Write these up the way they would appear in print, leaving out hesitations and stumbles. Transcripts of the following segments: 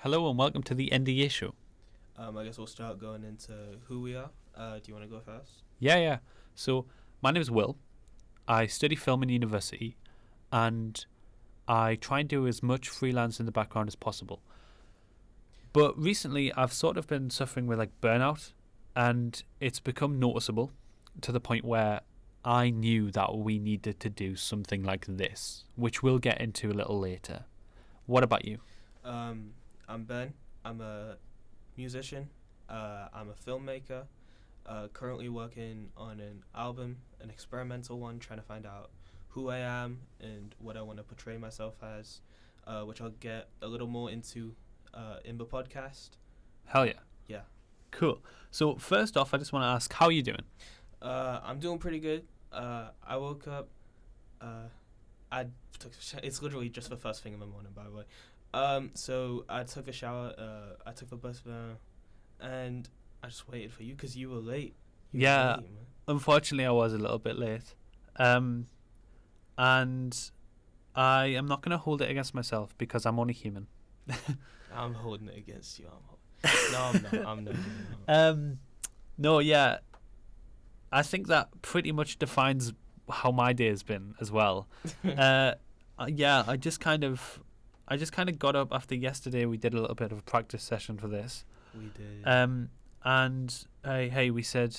Hello and welcome to the NDA show. I guess we'll start going into who we are. Do you want to go first? Yeah. So, my name is Will. I study film in university and I try and do as much freelance in the background as possible. But recently, I've sort of been suffering with like burnout and it's become noticeable to the point where I knew that we needed to do something like this, which we'll get into a little later. What about you? I'm Ben. I'm a musician. I'm a filmmaker. Currently working on an album, an experimental one, trying to find out who I am and what I want to portray myself as, which I'll get a little more into in the podcast. Hell yeah. Yeah. Cool. So, first off, I just want to ask, how are you doing? I'm doing pretty good. I woke up. I took. It's literally just the first thing in the morning, by the way. So I took a shower. I took the bus there, and I just waited for you because you were late. Yeah. Late, man. Unfortunately, I was a little bit late. And I am not going to hold it against myself because I'm only human. I'm holding it against you. No, I'm not. I'm not. No, yeah. I think that pretty much defines how my day has been as well. Yeah, I just kind of got up after yesterday. We did a little bit of a practice session for this. We did. And hey, we said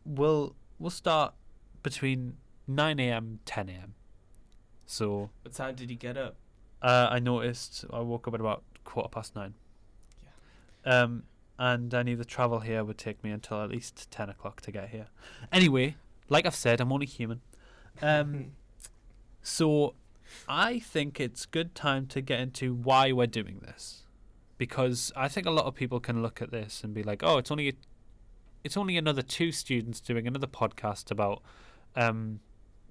we'll start between 9 a.m. 10 a.m. So What time did you get up? I noticed I woke up at about 9:15. Yeah. And I knew the travel here would take me until at least 10 o'clock to get here. Anyway, like I've said, I'm only human. So I think it's good time to get into why we're doing this, because I think a lot of people can look at this and be like, "Oh, it's only another two students doing another podcast about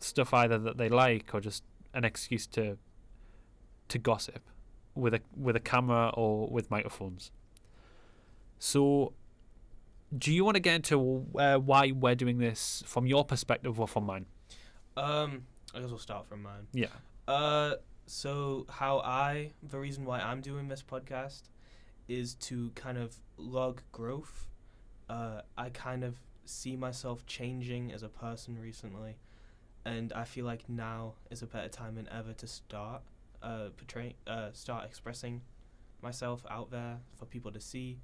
stuff either that they like or just an excuse to gossip with a camera or with microphones." So, do you want to get into why we're doing this from your perspective or from mine? I guess we'll start from mine. Yeah. So the reason why I'm doing this podcast is to kind of log growth. I kind of see myself changing as a person recently, and I feel like now is a better time than ever to start start expressing myself out there for people to see,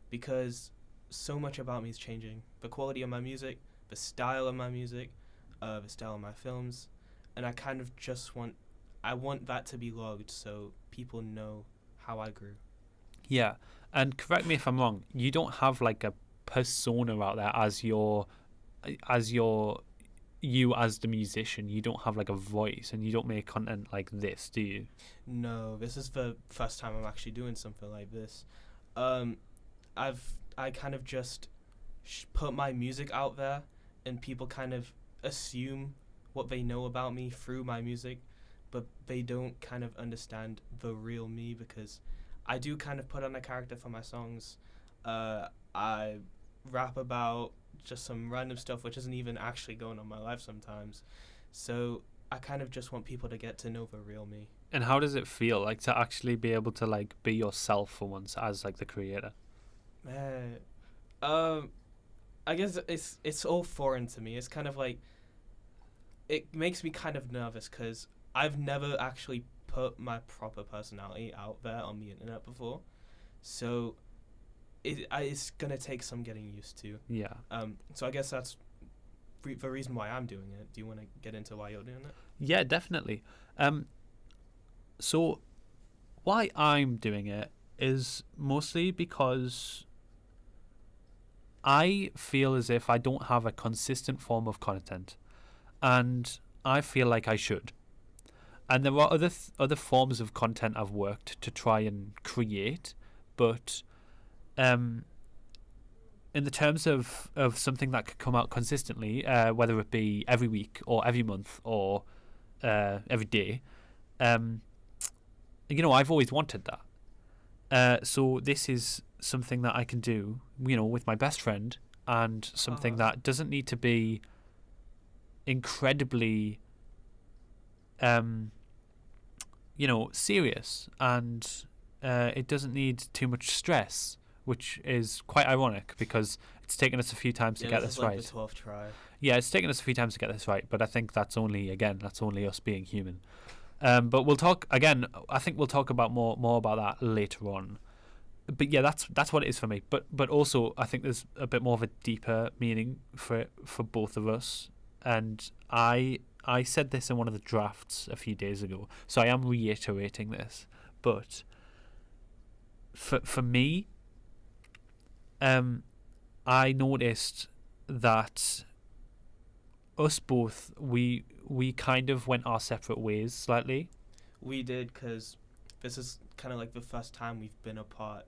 because so much about me is changing. The quality of my music, the style of my music, the style of my films, and I kind of just want that to be logged so people know how I grew. Yeah, and correct me if I'm wrong. You don't have like a persona out there as you as the musician. You don't have like a voice, and you don't make content like this, do you? No, this is the first time I'm actually doing something like this. I kind of just put my music out there, and people kind of assume what they know about me through my music, but they don't kind of understand the real me, because I do kind of put on a character for my songs. I rap about just some random stuff which isn't even actually going on in my life sometimes. So I kind of just want people to get to know the real me. And how does it feel like to actually be able to like be yourself for once as like the creator? Man, I guess it's all foreign to me. It's kind of like, it makes me kind of nervous because I've never actually put my proper personality out there on the internet before, so it's gonna take some getting used to. Yeah. So I guess that's the reason why I'm doing it. Do you want to get into why you're doing it? Yeah, definitely. So why I'm doing it is mostly because I feel as if I don't have a consistent form of content, and I feel like I should. And there are other forms of content I've worked to try and create, but in the terms of something that could come out consistently, whether it be every week or every month or every day, I've always wanted that. So this is something that I can do, with my best friend, and something that doesn't need to be incredibly, serious, and it doesn't need too much stress, which is quite ironic because it's taken us a few times to get this this is like right. the 12th try. Yeah, it's taken us a few times to get this right, but I think that's only us being human. But we'll talk again. I think we'll talk about more about that later on. But yeah, that's what it is for me. But also, I think there's a bit more of a deeper meaning for both of us. And I said this in one of the drafts a few days ago, so I am reiterating this. But for me, I noticed that us both we kind of went our separate ways slightly. We did, because this is kind of like the first time we've been apart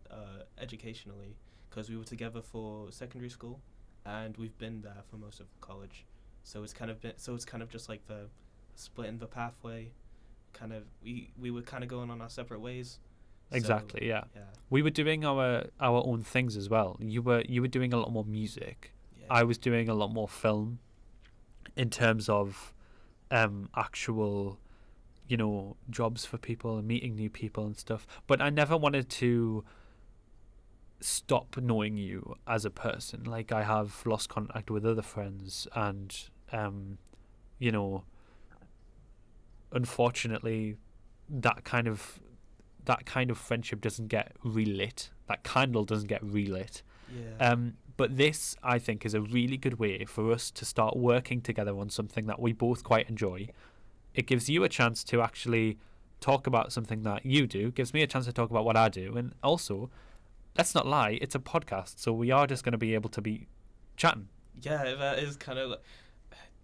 educationally, because we were together for secondary school and we've been there for most of college. So it's kind of just like the split in the pathway. Kind of we were kind of going on our separate ways. Exactly, So, yeah. yeah. We were doing our own things as well. You were doing a lot more music. Yeah. I was doing a lot more film in terms of actual, jobs for people and meeting new people and stuff. But I never wanted to stop knowing you as a person. Like, I have lost contact with other friends, and unfortunately, that kind of friendship doesn't get relit. That candle doesn't get relit. Yeah. But this, I think, is a really good way for us to start working together on something that we both quite enjoy. It gives you a chance to actually talk about something that you do, gives me a chance to talk about what I do, and also, let's not lie, it's a podcast, so we are just going to be able to be chatting. Yeah, that is kind of like,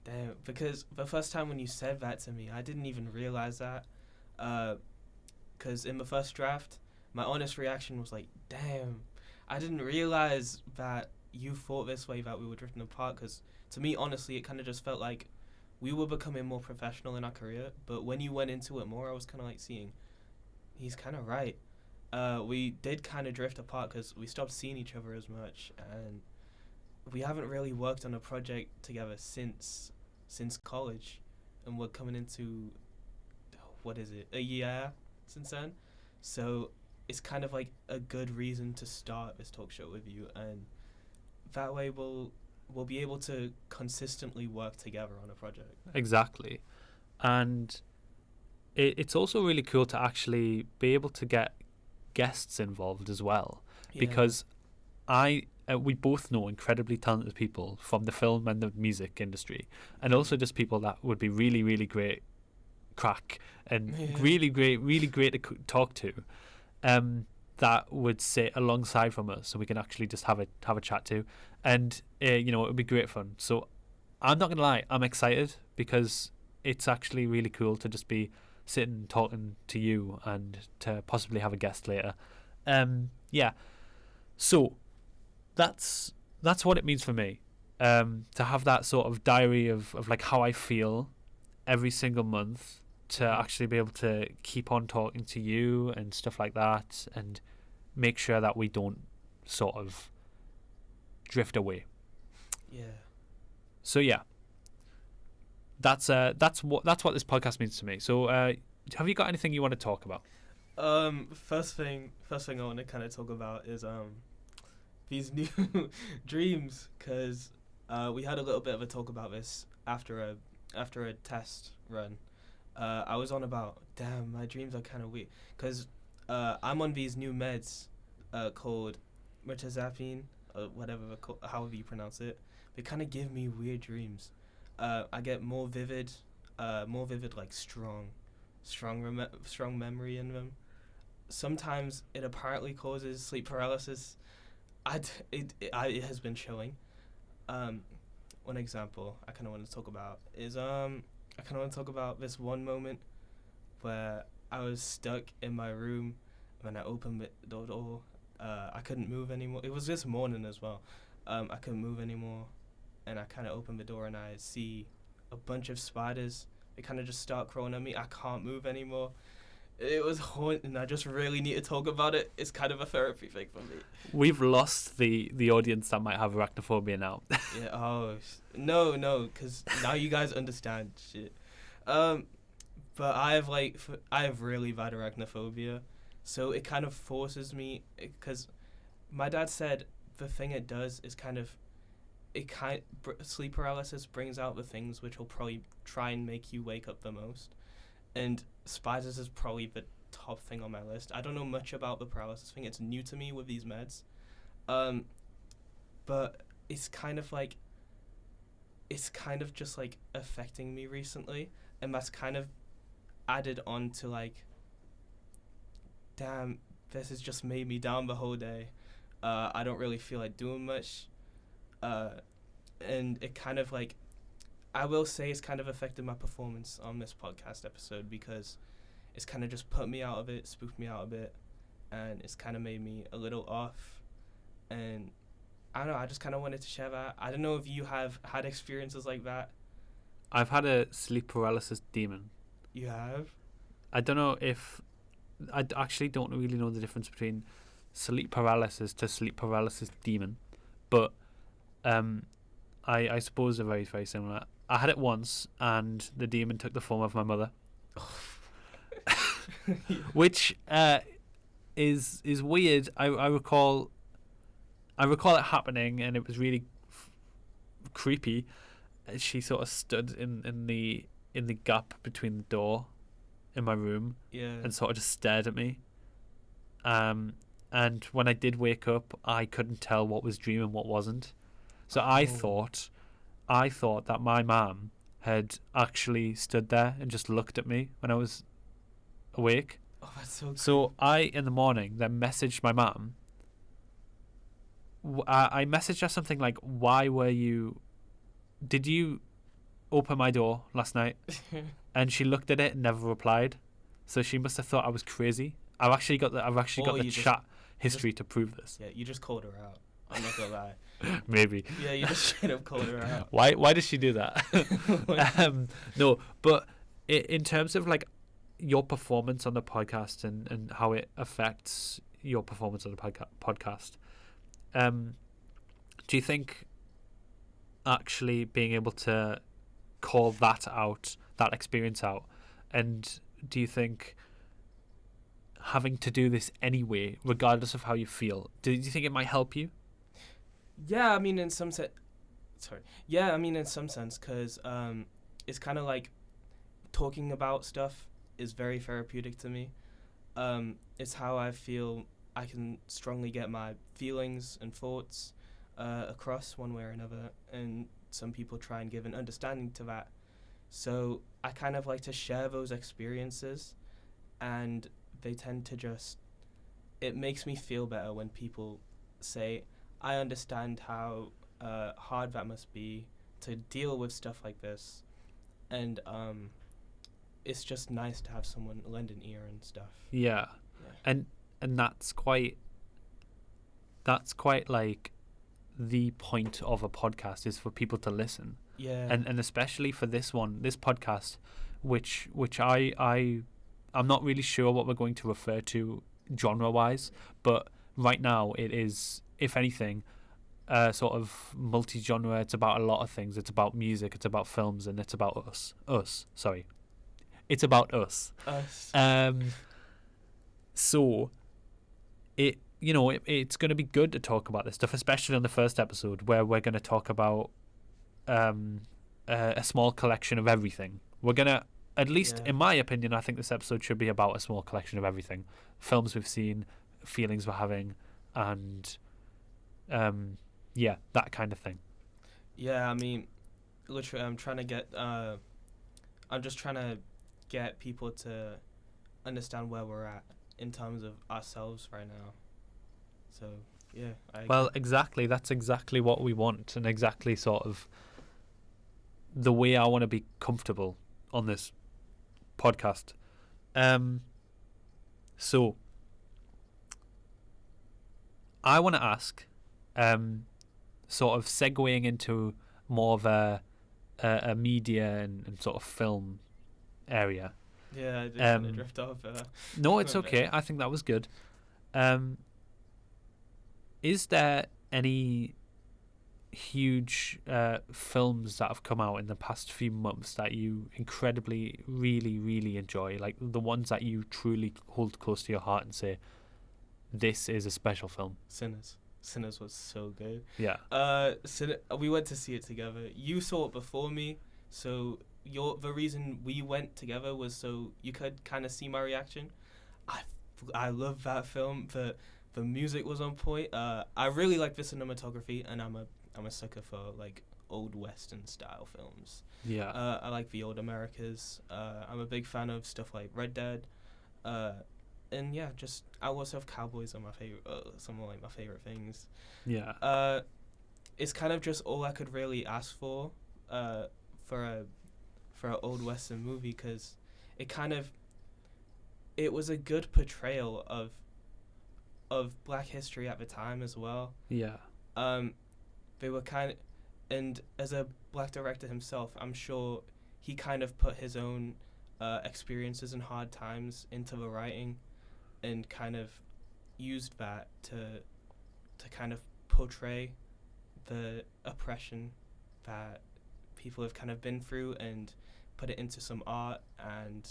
damn, because the first time when you said that to me, I didn't even realize that. Because in the first draft, my honest reaction was like, damn, I didn't realize that you thought this way, that we were drifting apart. Because to me, honestly, it kind of just felt like we were becoming more professional in our career. But when you went into it more, I was kind of like seeing, he's kind of right. We did kind of drift apart because we stopped seeing each other as much. And we haven't really worked on a project together since college. And we're coming into, what is it, a year since then. So it's kind of like a good reason to start this talk show with you, and that way we'll be able to consistently work together on a project. Exactly. And it's also really cool to actually be able to get guests involved as well, because we both know incredibly talented people from the film and the music industry, and also just people that would be really, really great crack and really great to talk to, that would sit alongside from us, so we can actually just have a chat to, and it would be great fun. So I'm not gonna lie, I'm excited because it's actually really cool to just be sitting talking to you and to possibly have a guest later. So that's what it means for me, to have that sort of diary of like how I feel every single month, to actually be able to keep on talking to you and stuff like that, and make sure that we don't sort of drift away. Yeah. So yeah, that's what this podcast means to me. So have you got anything you want to talk about? First thing I want to kind of talk about is these new dreams, because we had a little bit of a talk about this after a test run. I was on about, damn, my dreams are kind of weird, because I'm on these new meds called mirtazapine, however you pronounce it. They kind of give me weird dreams. I get more vivid, like strong memory in them. Sometimes it apparently causes sleep paralysis. It has been showing. One example I kind of want to talk about is this one moment where I was stuck in my room when I opened the door. I couldn't move anymore. It was this morning as well. I couldn't move anymore, and I kind of opened the door and I see a bunch of spiders. They kind of just start crawling at me. I can't move anymore. It was haunting. I just really need to talk about it. It's kind of a therapy thing for me. We've lost the audience that might have arachnophobia now. Yeah. Oh no, because now you guys understand shit. But I have really bad arachnophobia, So it kind of forces me, because my dad said the thing it does is sleep paralysis brings out the things which will probably try and make you wake up the most, and spiders is probably the top thing on my list. I don't know much about the paralysis thing. It's new to me with these meds, but it's kind of just like affecting me recently, and that's kind of added on to like, damn, this has just made me down the whole day. I don't really feel like doing much, and it kind of like, I will say it's kind of affected my performance on this podcast episode, because it's kind of just put me out of it, spooked me out a bit, and it's kind of made me a little off. And I don't know, I just kind of wanted to share that. I don't know if you have had experiences like that. I've had a sleep paralysis demon. You have? I don't know if... I actually don't really know the difference between sleep paralysis to sleep paralysis demon. But I suppose they're very, very similar. I had it once, and the demon took the form of my mother. Which is weird. I recall it happening, and it was really creepy. She sort of stood in the gap between the door in my room, and sort of just stared at me. And when I did wake up, I couldn't tell what was dream and what wasn't. So I thought that my mum had actually stood there and just looked at me when I was awake. Oh, that's so cool. So I, in the morning, then messaged my mum. I messaged her something like, did you open my door last night? And she looked at it and never replied. So she must have thought I was crazy. I've actually got the chat history to prove this. Yeah, you just called her out. I'm not gonna lie. Maybe. Yeah, you just straight up called her out. Why did she do that? No, but in terms of like your performance on the podcast and how it affects your performance on the podcast, do you think actually being able to call that experience out, and do you think having to do this anyway, regardless of how you feel, do you think it might help you? Yeah, I mean, in some sense. Yeah, I mean, in some sense, because it's kind of like talking about stuff is very therapeutic to me. It's how I feel I can strongly get my feelings and thoughts across one way or another, and some people try and give an understanding to that. So I kind of like to share those experiences, and they tend to just... It makes me feel better when people say, I understand how hard that must be to deal with stuff like this, and it's just nice to have someone lend an ear and stuff. Yeah. And that's quite like the point of a podcast, is for people to listen. Yeah. And especially for this podcast, which I'm not really sure what we're going to refer to genre wise, but right now it is, if anything, sort of multi-genre. It's about a lot of things. It's about music, it's about films, and it's about us. It's about us. So it's going to be good to talk about this stuff, especially on the first episode, where we're going to talk about a small collection of everything. We're going to, at least in my opinion, I think this episode should be about a small collection of everything. Films we've seen, feelings we're having, and that kind of thing. Yeah, I mean, literally, I'm just trying to get people to understand where we're at in terms of ourselves right now. So, yeah. Well, exactly. That's exactly what we want, and exactly sort of the way I want to be comfortable on this podcast. So, I want to ask, sort of segueing into more of a media and sort of film area. Yeah, I did kind of drift off. No, it's okay. I think that was good. Is there any huge films that have come out in the past few months that you incredibly, really, really enjoy? Like the ones that you truly hold close to your heart and say, this is a special film. Sinners was so good. Yeah. We went to see it together. You saw it before me, so the reason we went together was so you could kind of see my reaction. I love that film. The music was on point. I really like the cinematography, and I'm a sucker for like old Western style films. Yeah. I like the old Americas. I'm a big fan of stuff like Red Dead. And yeah, just I also have cowboys on my favorite. Some of like my favorite things. Yeah. It's kind of just all I could really ask for an old Western movie, because it was a good portrayal of Black history at the time as well. Yeah. They were and as a Black director himself, I'm sure he kind of put his own experiences and hard times into the writing, and kind of used that to kind of portray the oppression that people have kind of been through, and put it into some art, and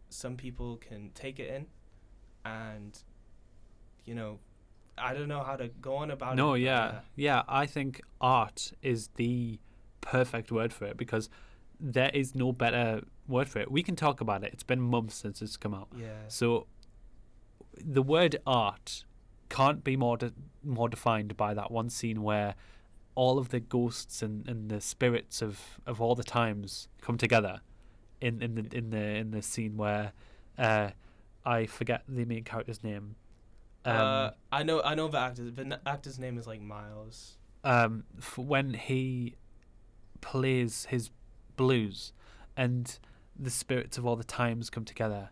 some people can take it in, and I don't know how to go on about it. No, yeah. I think art is the perfect word for it, because there is no better word for it. We can talk about it. It's been months since it's come out. Yeah. So the word art can't be more defined by that one scene where all of the ghosts and the spirits of all the times come together in the scene where I forget the main character's name. I know the actor. The actor's name is like Miles. When he plays his blues, and the spirits of all the times come together,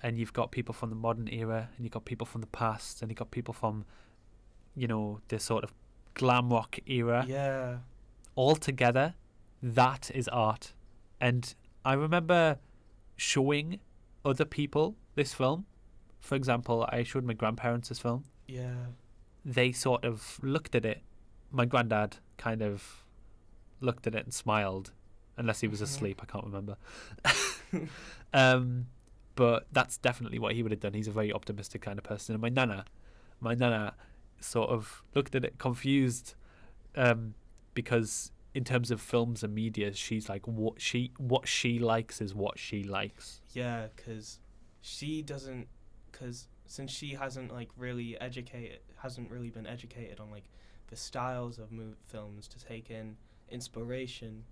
and you've got people from the modern era, and you've got people from the past, and you've got people from, this sort of glam rock era. Yeah. All together, that is art. And I remember showing other people this film. For example, I showed my grandparents this film. Yeah. They sort of looked at it. My granddad kind of looked at it and smiled, unless he was asleep. I can't remember. But that's definitely what he would have done. He's a very optimistic kind of person. And my nana sort of looked at it confused, because in terms of films and media, she's like, what she likes is what she likes. Yeah, because since she hasn't really been educated on like the styles of films to take in inspiration,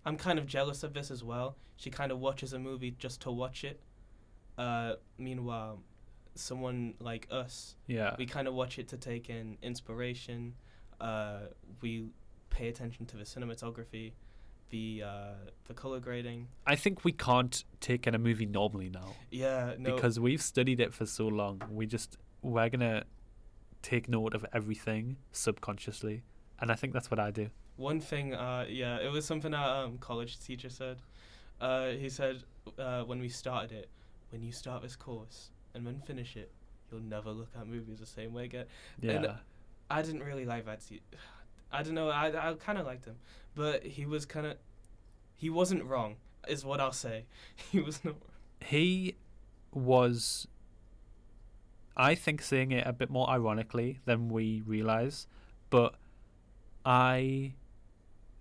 I'm kind of jealous of this as well. She kind of watches a movie just to watch it. Meanwhile, someone like us, we kind of watch it to take in inspiration. We pay attention to the cinematography, the color grading. I think we can't take in a movie normally now. Yeah, no. Because we've studied it for so long. We're gonna take note of everything subconsciously, and I think that's what I do. One thing, it was something our college teacher said. He said, when we started it, when you start this course and then finish it, you'll never look at movies the same way again. Yeah. And I didn't really like that. I don't know. I kind of liked him, but he wasn't wrong, is what I'll say. He was not. He was, I think, saying it a bit more ironically than we realize, but I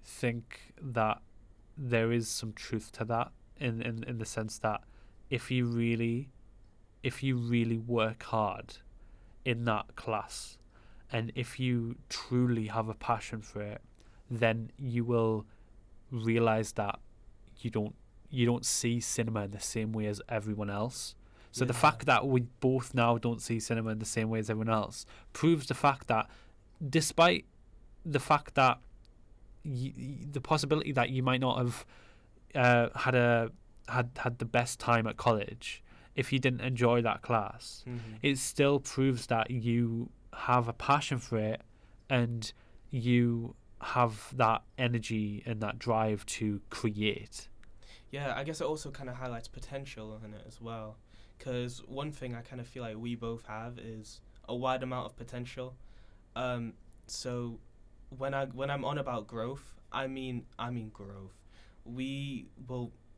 think that there is some truth to that in the sense that if you really work hard in that class, and if you truly have a passion for it, then you will realize that you don't see cinema in the same way as everyone else. So the fact that we both now don't see cinema in the same way as everyone else proves the fact that, despite the fact that the possibility that you might not have had the best time at college if you didn't enjoy that class, it still proves that you have a passion for it, and you have that energy and that drive to create. Yeah, I guess it also kind of highlights potential in it as well, because one thing I kind of feel like we both have is a wide amount of potential. So when I'm on about growth, I mean growth.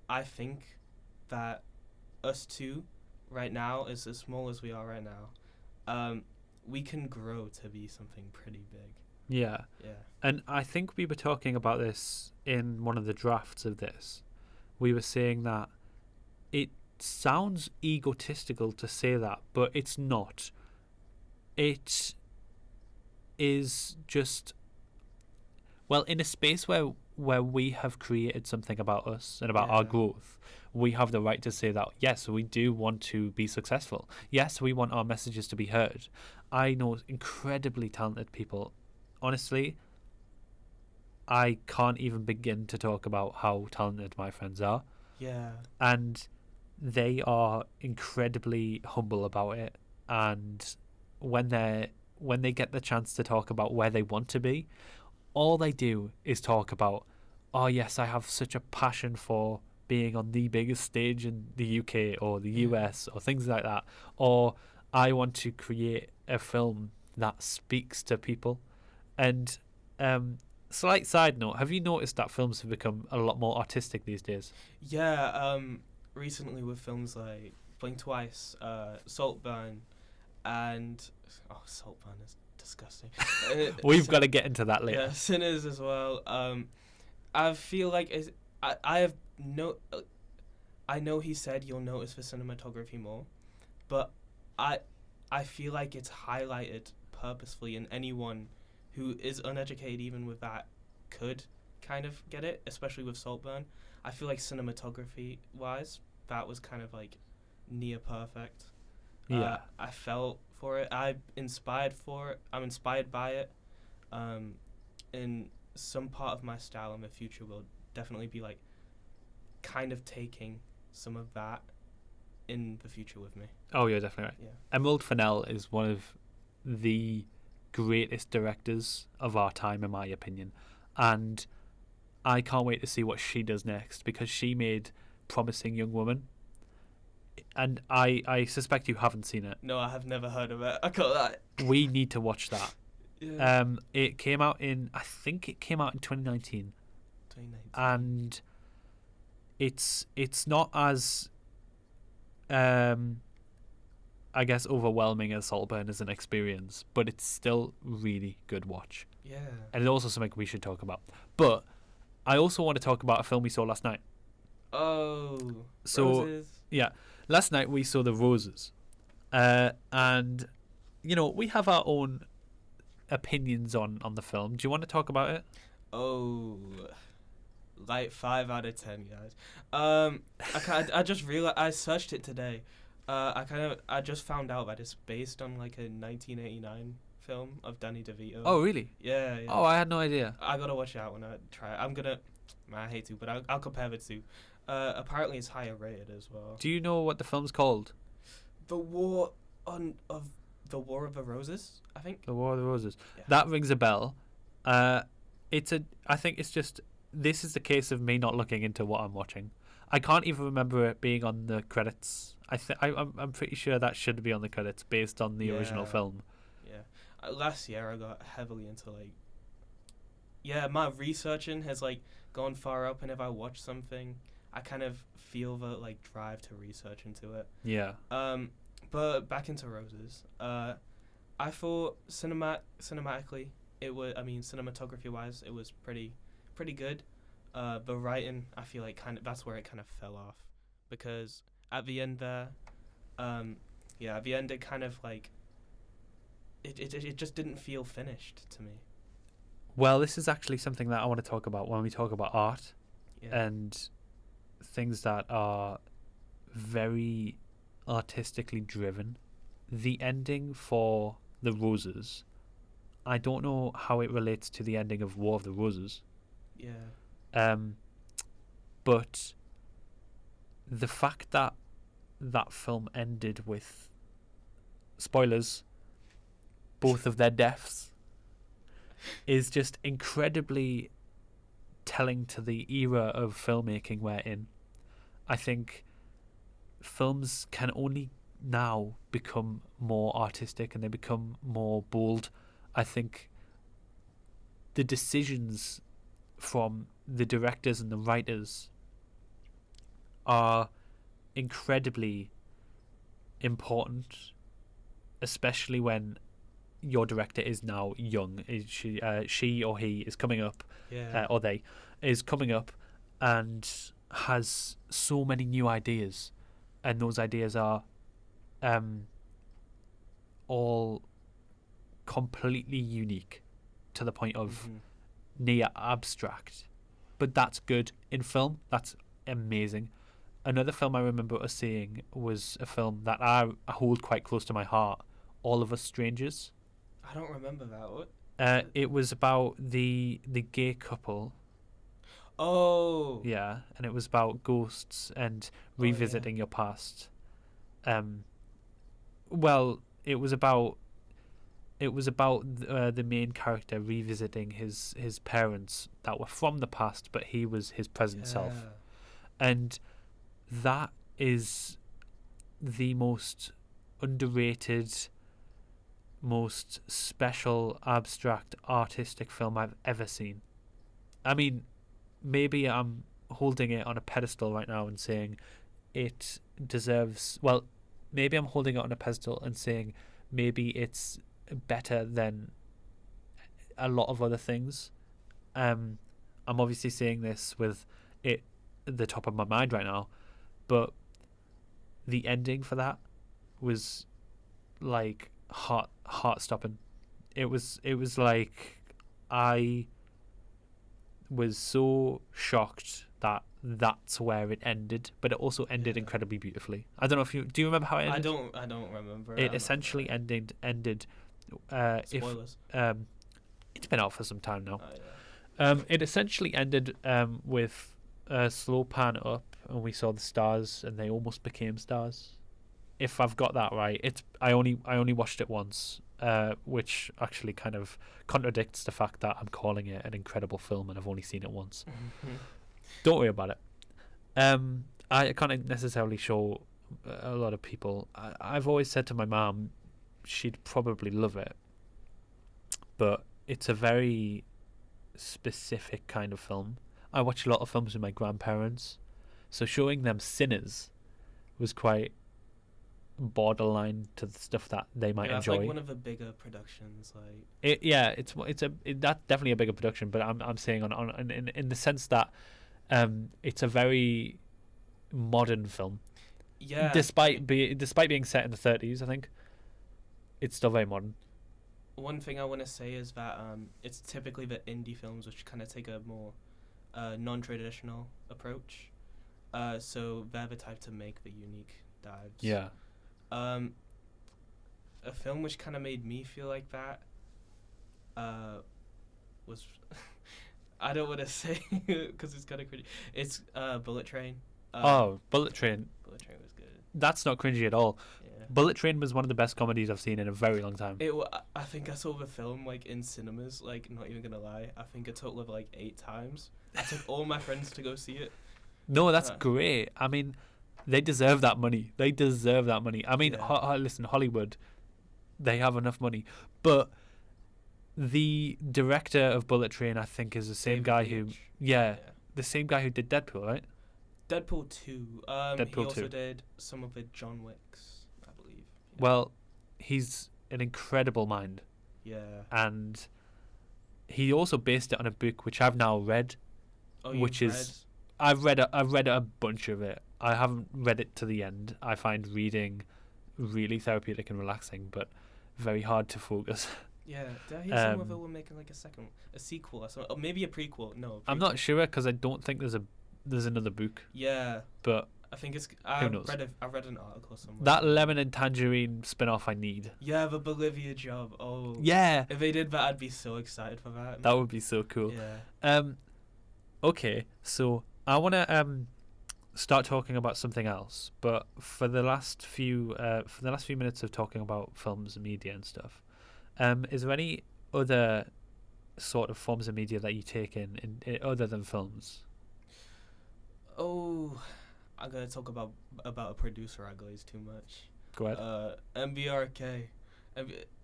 I think that us two, right now, as small as we are right now, we can grow to be something pretty big. Yeah. Yeah. And I think we were talking about this in one of the drafts of this. We were saying that it sounds egotistical to say that, but it's not. It is just, well, in a space where we have created something about us and about our Yeah. growth, we have the right to say that, yes, we do want to be successful. Yes, we want our messages to be heard. I know incredibly talented people. Honestly, I can't even begin to talk about how talented my friends are. Yeah. And they are incredibly humble about it. And when they get the chance to talk about where they want to be, all they do is talk about, oh yes, I have such a passion for being on the biggest stage in the UK or the Yeah. US or things like that, or I want to create a film that speaks to people. And slight side note, have you noticed that films have become a lot more artistic these days? Yeah. Recently with films like Blink Twice, Saltburn, and Saltburn is disgusting. We've got to get into that later. Yeah, Sinners as well. I feel like I have no. I know he said you'll notice the cinematography more, but I feel like it's highlighted purposefully, and anyone who is uneducated even with that could kind of get it, especially with Saltburn. I feel like cinematography wise, that was kind of like near perfect. Yeah. I felt for it. I'm inspired by it. And some part of my style in the future will definitely be like kind of taking some of that in the future with me. Oh, you're definitely right. Yeah. Emerald Fennell is one of the greatest directors of our time, in my opinion. And I can't wait to see what she does next, because she made Promising Young Woman. And I suspect you haven't seen it. No, I have never heard of it. I got that. We need to watch that. Yeah. It came out I think it came out in 2019. 2019. And it's not as I guess overwhelming as Saltburn as an experience, but it's still really good watch. Yeah. And it's also something we should talk about. But I also want to talk about a film we saw last night. Oh. So Roses. yeah, last night we saw The Roses, and we have our own opinions on the film. Do you want to talk about it? Oh. Like 5 out of 10, guys. I just realized I searched it today. I just found out that it's based on like a 1989 film of Danny DeVito. Oh really? Yeah. Oh, I had no idea. I gotta watch it out when I try it. I hate to, but I'll compare the two. Apparently it's higher rated as well. Do you know what the film's called? The War of the Roses, I think. The War of the Roses. Yeah. That rings a bell. I think it's just, this is the case of me not looking into what I'm watching. I can't even remember it being on the credits. I'm pretty sure that should be on the credits based on the original film. Yeah. Last year I got heavily into like. Yeah, my researching has like gone far up, and if I watch something, I kind of feel the like drive to research into it. Yeah. But back into Roses. I thought cinematically it was. I mean, cinematography wise, it was pretty good. The writing, I feel like that's where it kind of fell off, because at the end there, at the end it kind of like. It just didn't feel finished to me. Well, this is actually something that I want to talk about when we talk about art Yeah. and things that are very artistically driven. The ending for The Roses, I don't know how it relates to the ending of War of the Roses. Yeah. But the fact that that film ended with, spoilers, both of their deaths, is just incredibly telling to the era of filmmaking we're in. I think films can only now become more artistic, and they become more bold. I think the decisions from the directors and the writers are incredibly important, especially when your director is now young. She or he is coming up, or they is coming up, and has so many new ideas, and those ideas are all completely unique to the point of near abstract. But that's good in film. That's amazing. Another film I remember us seeing was a film that I hold quite close to my heart, All of Us Strangers. I don't remember that. What? It was about the gay couple. Oh. Yeah, and it was about ghosts and revisiting your past. Well, it was about the main character revisiting his parents that were from the past, but he was his present self, and that is the most underrated, most special, abstract, artistic film I've ever seen. I mean, maybe I'm holding it on a pedestal right now and saying it deserves... Well, maybe I'm holding it on a pedestal and saying maybe it's better than a lot of other things. I'm obviously saying this with it at the top of my mind right now, but the ending for that was like heart stopping. It was like I was so shocked that that's where it ended, but it also ended incredibly beautifully. I don't know if do you remember how it ended? I don't remember. It essentially ended. Spoilers. It's been out for some time now. Oh, yeah. It essentially ended with a slow pan up, and we saw the stars, and they almost became stars. If I've got that right, I only watched it once, which actually kind of contradicts the fact that I'm calling it an incredible film and I've only seen it once. Don't worry about it. I can't necessarily show a lot of people. I've always said to my mom she'd probably love it, but it's a very specific kind of film. I watch a lot of films with my grandparents, so showing them Sinners was quite borderline to the stuff that they might enjoy. Like one of the bigger productions, like that's definitely a bigger production, but I'm saying in the sense that it's a very modern film. Yeah. Despite being set in the 30s, I think it's still very modern. One thing I want to say is that it's typically the indie films which kind of take a more non-traditional approach. So they're the type to make the unique dives. Yeah. A film which kind of made me feel like that was I don't want to say because it's kind of cringy. It's Bullet Train. Bullet Train. Bullet Train was good. That's not cringy at all. Yeah. Bullet Train was one of the best comedies I've seen in a very long time. I think I saw the film like in cinemas. Like, not even gonna lie, I think a total of like 8 times. I took all my friends to go see it. No, that's great. I mean, they deserve that money. I mean, listen, Hollywood, they have enough money. But the director of Bullet Train, I think, is the same guy the same guy who did Deadpool, right? Deadpool 2. Deadpool he also 2. did some of the John Wicks, I believe. Yeah. Well, he's an incredible mind. Yeah. And he also based it on a book which I've now read, which is... I've read a bunch of it. I haven't read it to the end. I find reading really therapeutic and relaxing, but very hard to focus. Yeah, did I hear some of it were making like a sequel or something? Or maybe a prequel. No, prequel. I'm not sure because I don't think there's another book. Yeah, but I think it's. Who knows? I read an article somewhere. That lemon and tangerine spin-off I need. Yeah, the Bolivia job. Oh. Yeah. If they did that, I'd be so excited for that. That would be so cool. Yeah. Okay, so I want to start talking about something else, but for the last few minutes of talking about films and media and stuff, is there any other sort of forms of media that you take in other than films? Oh, I'm gonna talk about a producer I glaze too much. Go ahead. MBRK.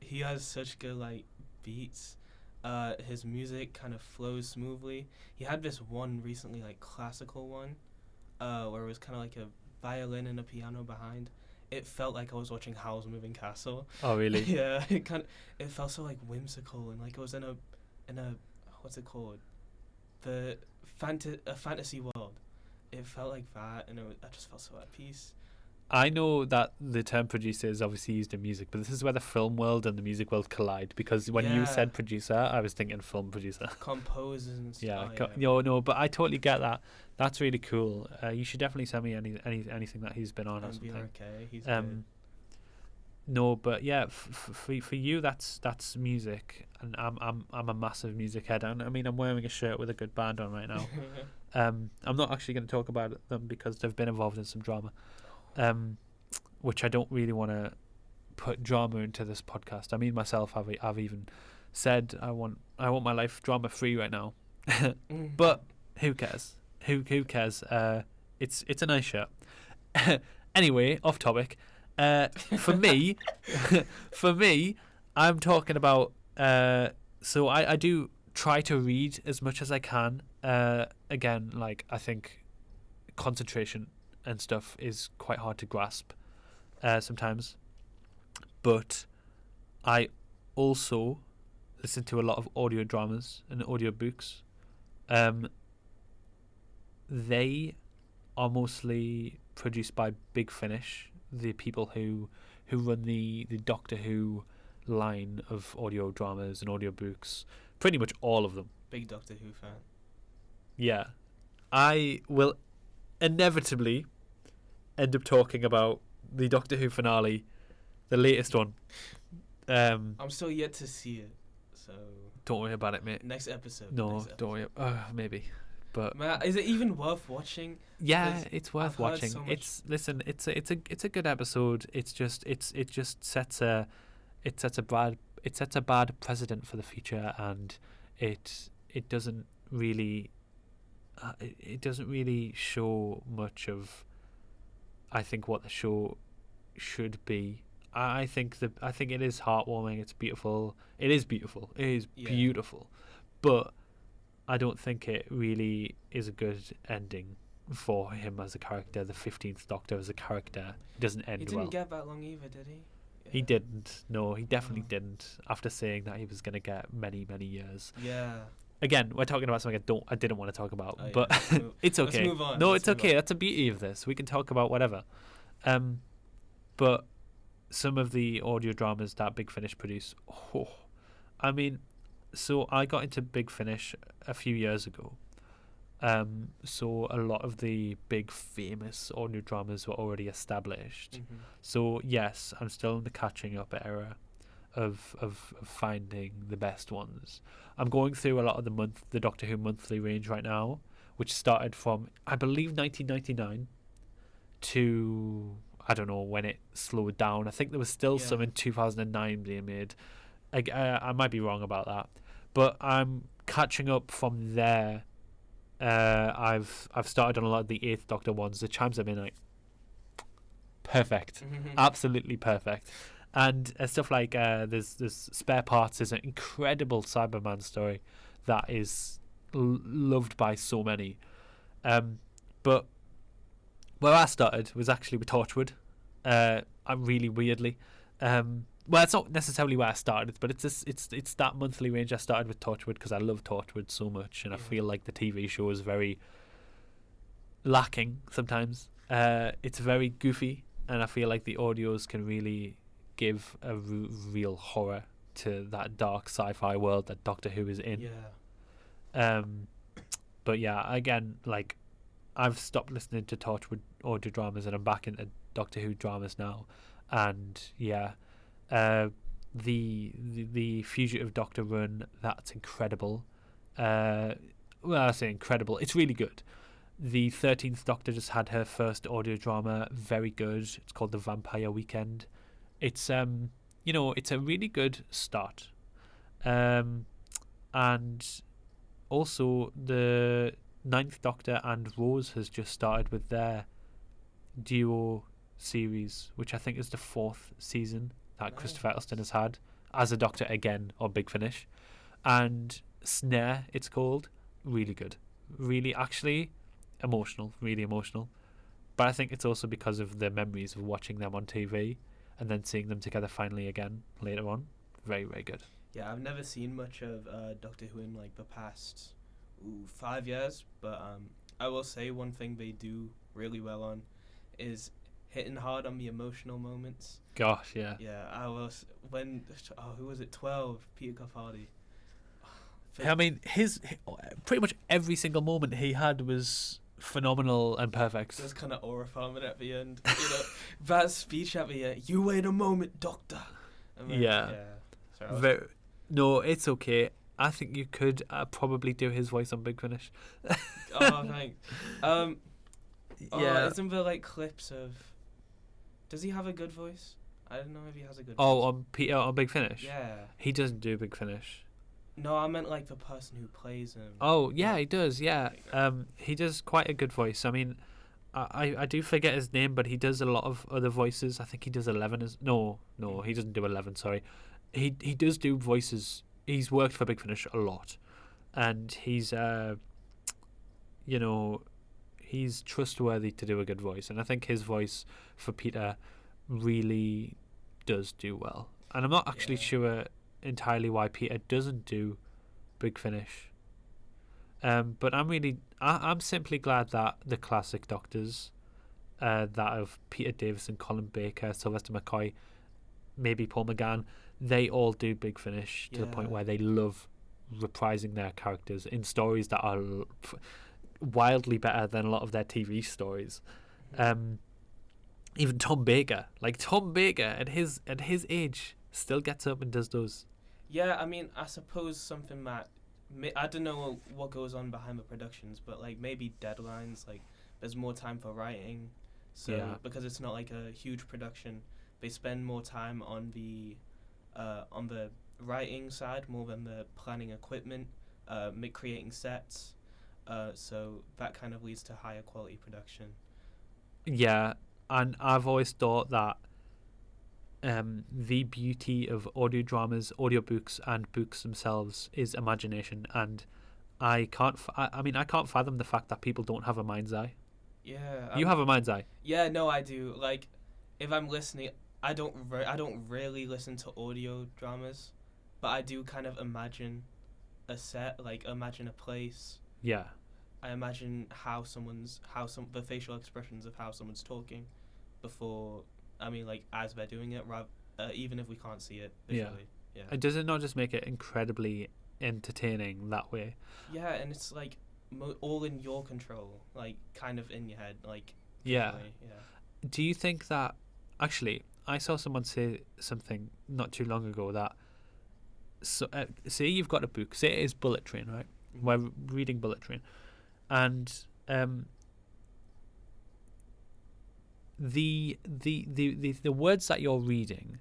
He has such good like beats. His music kind of flows smoothly. He had this one recently, like classical one, where it was kind of like a violin and a piano behind. It felt like I was watching Howl's Moving Castle. Oh, really? Yeah, it felt so like whimsical and like it was in a what's it called, a fantasy world. It felt like that, and I just felt so at peace. I know that the term producer is obviously used in music, but this is where the film world and the music world collide. Because when you said producer, I was thinking film producer. Composers and stuff. Yeah, no, but I totally get that. That's really cool. You should definitely send me anything that he's been on or something. Okay, he's good. No, but yeah, for you that's music, and I'm a massive music head, and I mean I'm wearing a shirt with a good band on right now. I'm not actually going to talk about them because they've been involved in some drama. Which I don't really want to put drama into this podcast. I mean, myself, I've even said I want my life drama free right now. But who cares? Who cares? It's a nice shirt. Anyway, off topic. For me, I'm talking about. So I do try to read as much as I can. Again, like I think concentration and stuff is quite hard to grasp sometimes, but I also listen to a lot of audio dramas and audio books. They are mostly produced by Big Finish, the people who run the Doctor Who line of audio dramas and audio books, pretty much all of them. Big Doctor Who fan. Yeah, I will inevitably end up talking about the Doctor Who finale, the latest one. I'm still yet to see it, so don't worry about it, mate. Next episode. No, don't worry. Maybe, but man, is it even worth watching? Yeah, it's worth watching. So it's a good episode. It just sets a bad precedent for the future, and it doesn't really show much of, I think, what the show should be. I think it is heartwarming. It's beautiful. It is beautiful. It is beautiful, but I don't think it really is a good ending for him as a character. The 15th Doctor as a character doesn't end well. He didn't get that long either, did he? Yeah. He didn't. No, he definitely didn't. After saying that he was going to get many, many years. Yeah. Again, we're talking about something I didn't want to talk about, but it's okay. Let's move on. No, it's okay. That's the beauty of this. We can talk about whatever. But some of the audio dramas that Big Finish produce, I mean, so I got into Big Finish a few years ago. So a lot of the big famous audio dramas were already established. Mm-hmm. So yes, I'm still in the catching up era of finding the best ones. I'm going through a lot of the Doctor Who monthly range right now, which started from, I believe, 1999 to, I don't know when it slowed down. I think there was still some in 2009 being made. I might be wrong about that, but I'm catching up from there. I've started on a lot of the 8th Doctor ones. The chimes have been like perfect, absolutely perfect. And stuff like there's Spare Parts is an incredible Cyberman story that is loved by so many. But where I started was actually with Torchwood. Really weirdly. Well, it's not necessarily where I started, but it's that monthly range. I started with Torchwood because I love Torchwood so much, and I feel like the TV show is very lacking sometimes. It's very goofy, and I feel like the audios can really give a real horror to that dark sci-fi world that Doctor Who is in. But yeah, again, like, I've stopped listening to Torchwood audio dramas and I'm back into Doctor Who dramas now, and the Fugitive Doctor run, that's incredible. Well, I say incredible, it's really good. The 13th Doctor just had her first audio drama, very good. It's called The Vampire Weekend. It's it's a really good start. And also the 9th Doctor and Rose has just started with their duo series, which I think is the 4th season that Christopher Eccleston has had as a Doctor again on Big Finish. and Snare, it's called. Really good. Really, actually, emotional. Really emotional. But I think it's also because of the memories of watching them on TV and then seeing them together finally again later on. Very, very good. Yeah, I've never seen much of Doctor Who in like the past 5 years, but I will say one thing they do really well on is hitting hard on the emotional moments. Gosh, yeah. Yeah, I was who was it? 12, Peter Capaldi. I mean, his pretty much every single moment he had was phenomenal and perfect. Just kind of aura farming at the end, that speech at the end. You wait a moment, Doctor. Yeah. Sorry, no, it's okay. I think you could probably do his voice on Big Finish. Oh, thanks. Yeah. Isn't there like clips of? Does he have a good voice? I don't know if he has a good. Oh, voice. on Peter on Big Finish. Yeah. He doesn't do Big Finish. No, I meant like the person who plays him. Oh yeah, he does. Yeah, he does quite a good voice. I mean, I do forget his name, but he does a lot of other voices. I think he does 11 as no, he doesn't do 11. Sorry, he does do voices. He's worked for Big Finish a lot, and he's he's trustworthy to do a good voice, and I think his voice for Peter really does do well. And I'm not actually sure entirely why Peter doesn't do Big Finish. But I'm simply glad that the classic Doctors, that of Peter Davison, Colin Baker, Sylvester McCoy, maybe Paul McGann, they all do Big Finish to the point where they love reprising their characters in stories that are wildly better than a lot of their TV stories. Even Tom Baker at his age still gets up and does those. Yeah, I mean, I suppose something that I don't know what goes on behind the productions, but like maybe deadlines, like there's more time for writing, so because it's not like a huge production, they spend more time on the writing side more than the planning equipment, creating sets, so that kind of leads to higher quality production. Yeah, and I've always thought that the beauty of audio dramas, audiobooks, and books themselves is imagination, and I can't fathom the fact that people don't have a mind's eye. Yeah, you have a mind's eye. Yeah, no, I do. Like, if I'm listening, I don't really listen to audio dramas, but I do kind of imagine a set, like imagine a place. Yeah. I imagine the facial expressions of how someone's talking before. I mean, like, as they're doing it, even if we can't see it visually. Yeah. And does it not just make it incredibly entertaining that way? Yeah, and it's like all in your control, like kind of in your head, like. Yeah. Visually, yeah. Do you think that actually? I saw someone say something not too long ago that. So, say you've got a book. Say it is Bullet Train, right? Mm-hmm. We're reading Bullet Train, and the words that you're reading,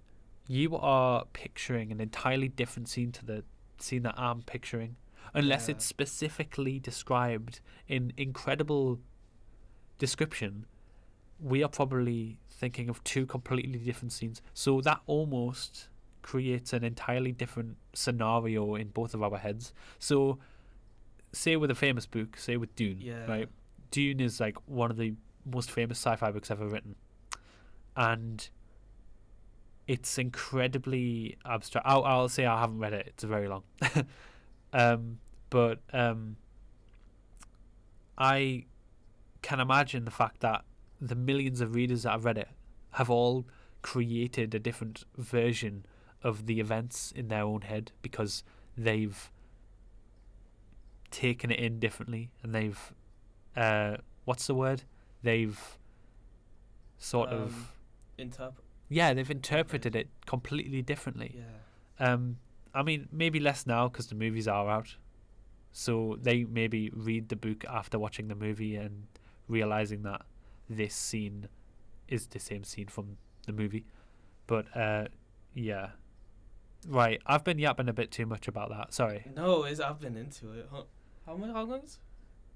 you are picturing an entirely different scene to the scene that I'm picturing, unless it's specifically described in incredible description. We are probably thinking of two completely different scenes, so that almost creates an entirely different scenario in both of our heads. So say with a famous book, say with Dune, right? Dune is like one of the most famous sci-fi books ever written, and it's incredibly abstract. I'll say I haven't read it, it's very long. But I can imagine the fact that the millions of readers that have read it have all created a different version of the events in their own head because they've taken it in differently, and they've what's the word? They've sort of they've interpreted it completely differently. I mean, maybe less now because the movies are out, so they maybe read the book after watching the movie and realizing that this scene is the same scene from the movie. But yeah, right. I've been yapping a bit too much about that. Sorry. No, I've been into it. How long is?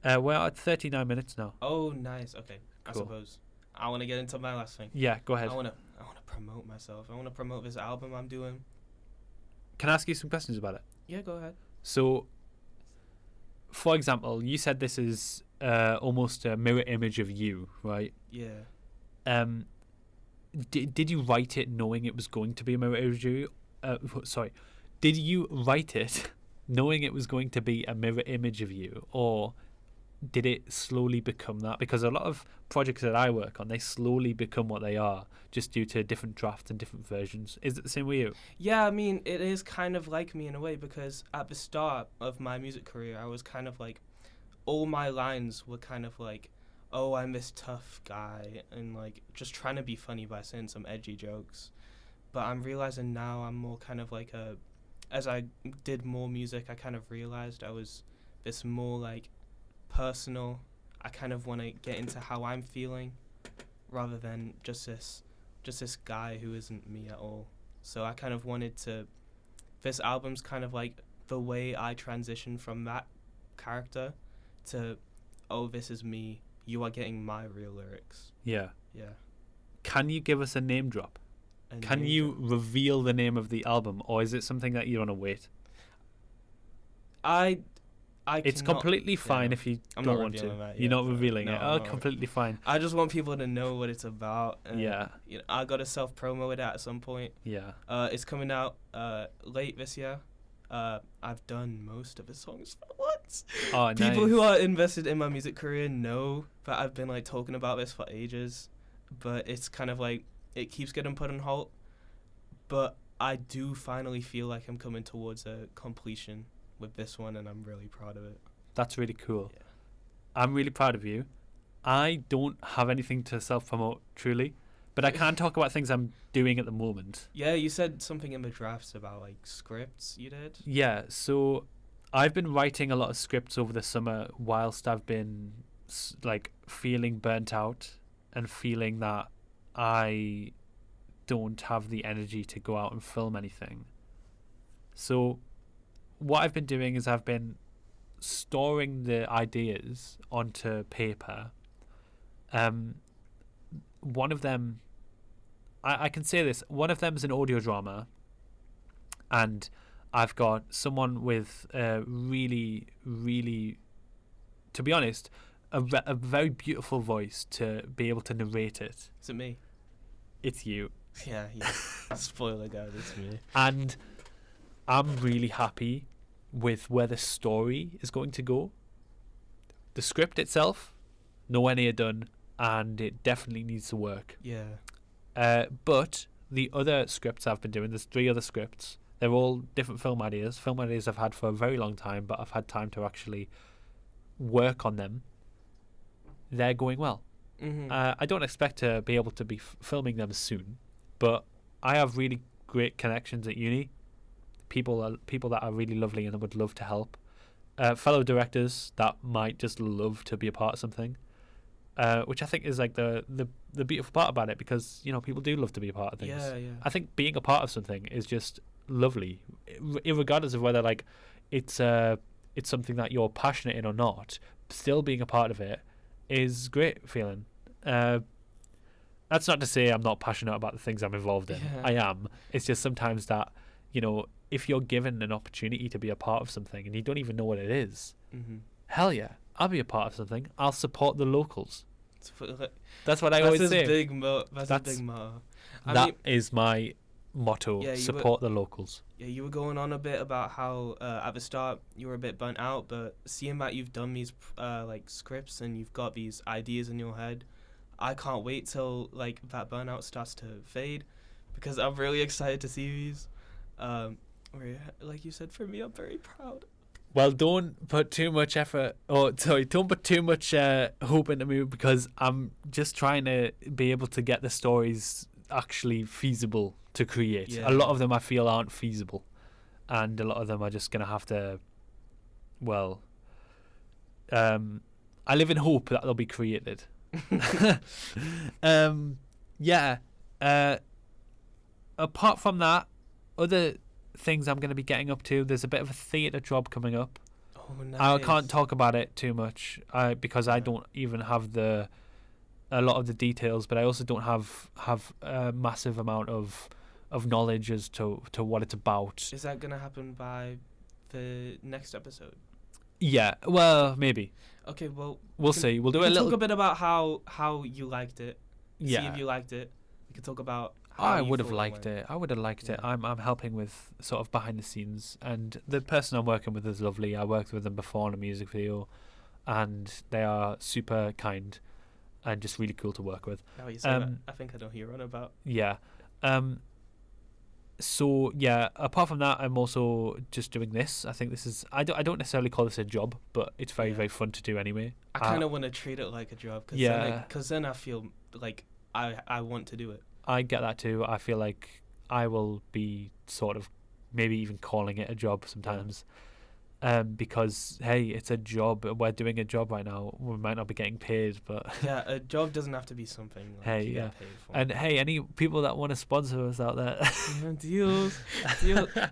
We're at 39 minutes now. Oh, nice. Okay, cool. I suppose I want to get into my last thing. Yeah, go ahead. I want to promote myself. I want to promote this album I'm doing. Can I ask you some questions about it? Yeah, go ahead. So, for example, you said this is almost a mirror image of you, right? Yeah. Did you write it knowing it was going to be a mirror image of you? Sorry. Did you write it knowing it was going to be a mirror image of you, or did it slowly become that? Because a lot of projects that I work on, they slowly become what they are just due to different drafts and different versions. Is it the same with you? Yeah, I mean, it is kind of like me in a way, because at the start of my music career, I was kind of like, all my lines were kind of like, oh, I'm this tough guy, and like just trying to be funny by saying some edgy jokes. But I'm realizing now I'm more kind of like as I did more music, I kind of realized I was this more like personal. I kind of want to get into how I'm feeling rather than just this guy who isn't me at all. So I kind of wanted to, this album's kind of like the way I transition from that character to, oh, this is me, you are getting my real lyrics. Yeah. Yeah. Can you give us a name drop? Can you reveal the name of the album, or is it something that you want to wait? It's completely fine if you don't want to. You're not revealing it. Oh, completely fine. I just want people to know what it's about. And, Yeah. You know, I got to self-promo it at some point. Yeah. It's coming out late this year. I've done most of the songs for once. Oh, People nice. who are invested in my music career know that I've been like talking about this for ages, but it's kind of like it keeps getting put on hold. But I do finally feel like I'm coming towards a completion with this one, and I'm really proud of it. That's really cool. Yeah. I'm really proud of you. I don't have anything to self-promote, truly, but I can talk about things I'm doing at the moment. Yeah, you said something in the drafts about like scripts you did. Yeah, so I've been writing a lot of scripts over the summer whilst I've been like feeling burnt out and feeling that I don't have the energy to go out and film anything. So what I've been doing is I've been storing the ideas onto paper. One of them, I can say this, one of them is an audio drama, and I've got someone with really, really, to be honest, a very beautiful voice to be able to narrate it. Is it me? It's you. Yeah. Spoiler guys, it's me. And I'm really happy with where the story is going to go. The script itself, nowhere near done, and it definitely needs to work. Yeah. But the other scripts I've been doing, there's 3 other scripts. They're all different film ideas I've had for a very long time, but I've had time to actually work on them. They're going well. Mm-hmm. I don't expect to be able to be filming them soon, but I have really great connections at uni. People that are really lovely and would love to help. Fellow directors that might just love to be a part of something, which I think is like the beautiful part about it, because you know people do love to be a part of things. Yeah. I think being a part of something is just lovely, regardless of whether like it's something that you're passionate in or not. Still being a part of it is great feeling. That's not to say I'm not passionate about the things I'm involved in. Yeah. I am. It's just sometimes that, you know, if you're given an opportunity to be a part of something and you don't even know what it is, hell yeah, I'll be a part of something. I'll support the locals. That's what I always say. That's a big motto. That is my motto. Yeah, support the locals. Yeah, you were going on a bit about how at the start you were a bit burnt out, but seeing that you've done these like scripts and you've got these ideas in your head, I can't wait till like that burnout starts to fade, because I'm really excited to see these. Like you said, for me, I'm very proud. Well, don't put too much effort, don't put too much hope into me, because I'm just trying to be able to get the stories actually feasible to create. Yeah. A lot of them I feel aren't feasible, and a lot of them are just going to have to, well, I live in hope that they'll be created. Apart from that, other things I'm going to be getting up to, there's a bit of a theatre job coming up. Oh, nice. I can't talk about it too much because I don't even have a lot of the details, but I also don't have a massive amount of knowledge as to what it's about. Is that going to happen by the next episode? Yeah, well, maybe. Okay, well, We'll see. We'll do we a can little. talk a bit about how you liked it. See Yeah. if you liked it. We can talk about how I you would have thought liked went. it. I would have liked it. Yeah. I'm helping with sort of behind the scenes, and the person I'm working with is lovely. I worked with them before on a music video, and they are super kind and just really cool to work with. Now you say that, I think I know who you're on about. Yeah. So yeah, apart from that, I'm also just doing this. I think this is I don't necessarily call this a job, but it's very Yeah. very fun to do anyway. I kind of want to treat it like a job, cause Yeah. then I feel like I want to do it. I get that too. I feel like I will be sort of maybe even calling it a job sometimes. Because hey, it's a job. We're doing a job right now. We might not be getting paid, but Yeah, a job doesn't have to be something like Hey, you yeah. get paid for. and hey, any people that want to sponsor us out there, Yeah, deals.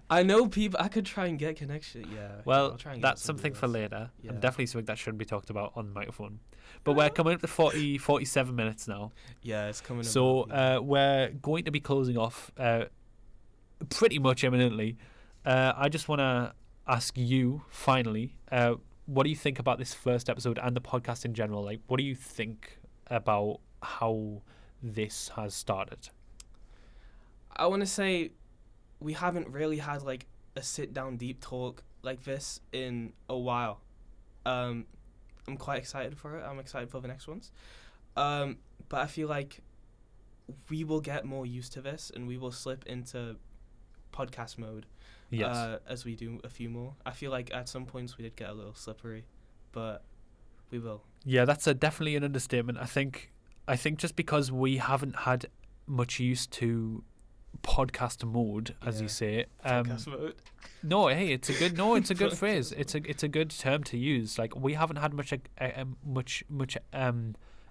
I know people. I could try and get connection. Yeah. well, I'll try and get that's some something for deals. later, Yeah. and definitely something that shouldn't be talked about on the microphone. But we're coming up to 47 minutes now. Yeah, it's coming. So about, yeah. we're going to be closing off pretty much imminently. I just want to ask you finally, what do you think about this first episode and the podcast in general? Like, what do you think about how this has started? I want to say we haven't really had like a sit down deep talk like this in a while. I'm quite excited for it. I'm excited for the next ones. But I feel like we will get more used to this and we will slip into podcast mode Yes. as we do a few more. I feel like at some points we did get a little slippery, but we will. Yeah, that's definitely an understatement. I think just because we haven't had much use to podcast mode, as Yeah. you say. Podcast mode. No, hey, it's a good Podcast phrase. mode. It's a good term to use. Like, we haven't had much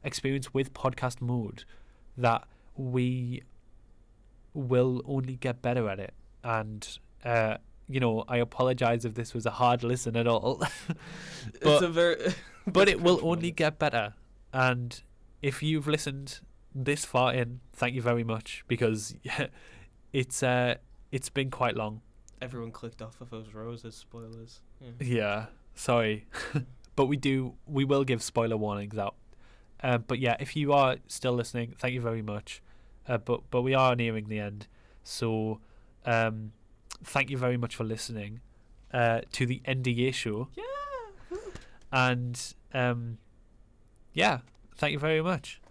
experience with podcast mode, that we will only get better at it. And I apologize if this was a hard listen at all. It's a very. But it will only get better. And if you've listened this far in, thank you very much, because it's been quite long. Everyone clicked off of those rows as spoilers. Yeah. Yeah, sorry. But we will give spoiler warnings out. But yeah, if you are still listening, thank you very much. But we are nearing the end. So thank you very much for listening to the NDA show. Yeah. And yeah, thank you very much.